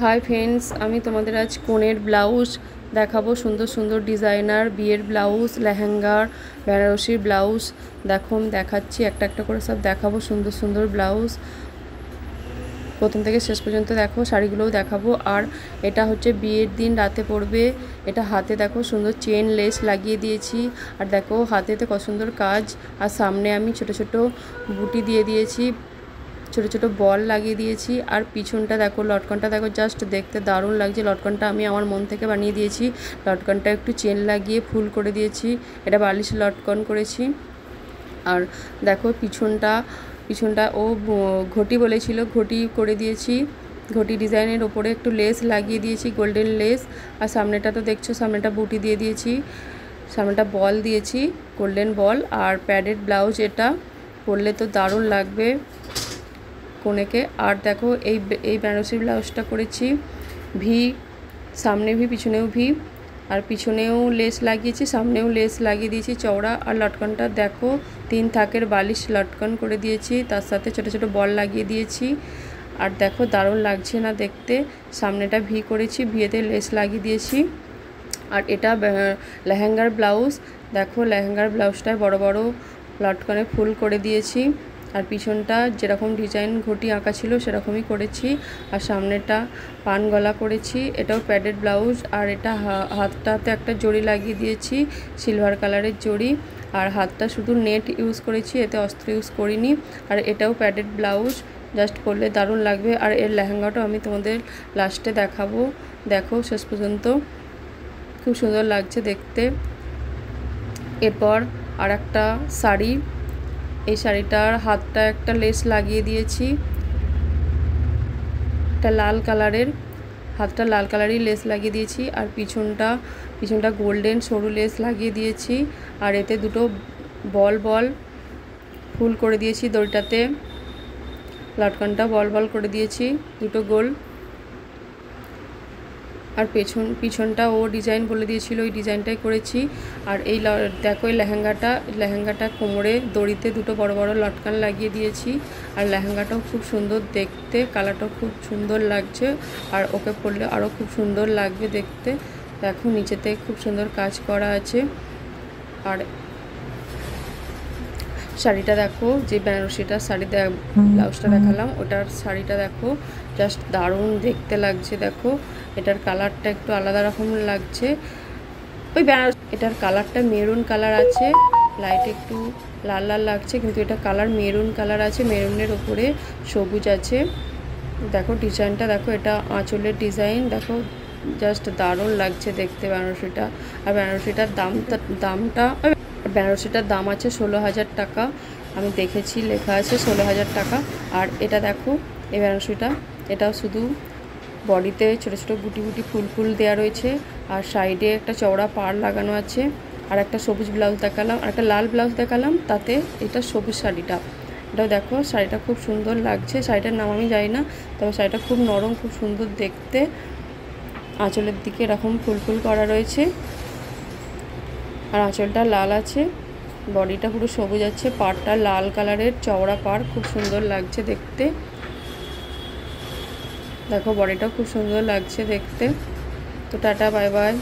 Hi friends आमी तोमादेर आज कोनेर ब्लाउज देखाबो सुंदर सुंदर डिजाइनार बियर ब्लाउज लेहेंगार बेनारसी ब्लाउज देखो देखाচ্ছি একটা একটা করে सब देखाबो सुंदर सुंदर ब्लाउज प्रथम থেকে শেষ পর্যন্ত দেখো শাড়িগুলোও দেখাবো। আর এটা হচ্ছে বিয়ের দিন রাতে পরবে। এটা হাতে দেখো সুন্দর চেন লেস লাগিয়ে দিয়েছি আর দেখো হাতেতে কত সুন্দর কাজ আর সামনে আমি ছোট ছোট বুটি দিয়ে দিয়েছি, ছোট ছোট বল লাগিয়ে দিয়েছি। আর পিছনটা দেখো লটকনটা দেখো জাস্ট দেখতে দারুণ লাগছে। লটকনটা আমি আমার মন থেকে বানিয়ে দিয়েছি। লটকনটা একটু চেন লাগিয়ে ফুল করে দিয়েছি, এটা বালিশ লটকন করেছি। আর দেখো পিছনটা ও ঘটি বলেছিল, ঘটি করে দিয়েছি। ঘটি ডিজাইনের ওপরে একটু লেস লাগিয়ে দিয়েছি, গোল্ডেন লেস। আর সামনেটা তো দেখছো, সামনেটা বুটি দিয়ে দিয়েছি, সামনেটা বল দিয়েছি, গোল্ডেন বল। আর প্যাডেড ব্লাউজ, এটা পরলে তো দারুণ লাগবে কোনেকে। আর দেখো এই বেনারসি ব্লাউজটা করেছি ভি, সামনে ভি পিছনেও ভি। আর পিছনেও লেস লাগিয়েছি, সামনেও লেস লাগিয়ে দিয়েছি চওড়া। আর লটকনটা দেখো 3 থাকের বালিশ লটকন করে দিয়েছি, তার সাথে ছোট ছোট বল লাগিয়ে দিয়েছি। আর দেখো দারুণ লাগছে না দেখতে। সামনেটা ভি করেছি, ভিয়েতে লেস লাগিয়ে দিয়েছি। আর এটা লেহেঙ্গার ব্লাউজ, দেখো লেহেঙ্গার ব্লাউজটায় বড় বড় লটকনে ফুল করে দিয়েছি। আর পিছনটা যেরকম ডিজাইন ঘটি আঁকা ছিল সেরকমই করেছি। আর সামনেটা পান গলা করেছি, এটাও প্যাডেড ব্লাউজ। আর এটা হাতটাতে একটা জড়ি লাগিয়ে দিয়েছি, সিলভার কালারের জড়ি। আর হাতটা শুধু নেট ইউজ করেছি, এতে অস্ত্র ইউজ করিনি। আর এটাও প্যাডেড ব্লাউজ, জাস্ট পরলে দারুণ লাগবে। আর এর লেহেঙ্গাটাও আমি তোমাদের লাস্টে দেখাবো, দেখো শেষ পর্যন্ত, খুব সুন্দর লাগছে দেখতে। এরপর আর একটা শাড়ি, এই শাড়িটার হাতটা একটা লেস লাগিয়ে দিয়েছি, এটা লাল কালারের, হাতটা লাল কালারই লেস লাগিয়ে দিয়েছি। আর পিছনটা গোল্ডেন সরু লেস লাগিয়ে দিয়েছি। আর এতে দুটো বল ফুল করে দিয়েছি দড়িটাতে, লটকনটা বল করে দিয়েছি দুটো গোল। আর পিছনটা ও ডিজাইন বলে দিয়েছিল, ওই ডিজাইনটাই করেছি। আর এই দেখো এই লেহেঙ্গাটা কোমরে দড়িতে দুটো বড় বড় লটকান লাগিয়ে দিয়েছি। আর লেহেঙ্গাটাও খুব সুন্দর দেখতে, কালারটাও খুব সুন্দর লাগছে। আর ওকে পরলে আরও খুব সুন্দর লাগবে দেখতে। দেখো নিচেতে খুব সুন্দর কাজ করা আছে। আর শাড়িটা দেখো, যে বেনারসিটার শাড়ি ব্লাউজটা দেখালাম ওটার শাড়িটা দেখো জাস্ট দারুণ দেখতে লাগছে। দেখো এটার কালারটা একটু আলাদা রকম লাগছে, ওই এটার কালারটা মেরুন কালার আছে, লাইট একটু লাল লাল লাগছে, কিন্তু এটা কালার মেরুন কালার আছে, মেরুনের ওপরে সবুজ আছে। দেখো ডিজাইনটা দেখো, এটা আঁচলের ডিজাইন দেখো, জাস্ট দারুণ লাগছে দেখতে বেনারসিটা। আর বেনারসিটার বেনারসিটার দাম আছে 16,000 টাকা, আমি দেখেছি লেখা আছে 16,000 টাকা। আর এটা দেখো এই বেনারসিটা, এটাও শুধু বডিতে ছোটো ছোটো বুটি ফুল দেওয়া রয়েছে। আর সাইডে একটা চওড়া পাড় লাগানো আছে। আর একটা সবুজ ব্লাউজ দেখালাম, আর একটা লাল ব্লাউজ দেখালাম, তাতে এটা সবুজ শাড়িটা, এটাও দেখো শাড়িটা খুব সুন্দর লাগছে। শাড়িটার নাম আমি জানি না, তবে শাড়িটা খুব নরম, খুব সুন্দর দেখতে। আঁচলের দিকে এরকম ফুল করা রয়েছে। আর আঁচলটা লাল আছে, বডিটা পুরো সবুজ আছে, পাড়টা লাল কালারের চওড়া পাড়, খুব সুন্দর লাগছে দেখতে। দেখো বডিটাও খুব সুন্দর লাগছে দেখতে। তো টাটা, বাই বাই।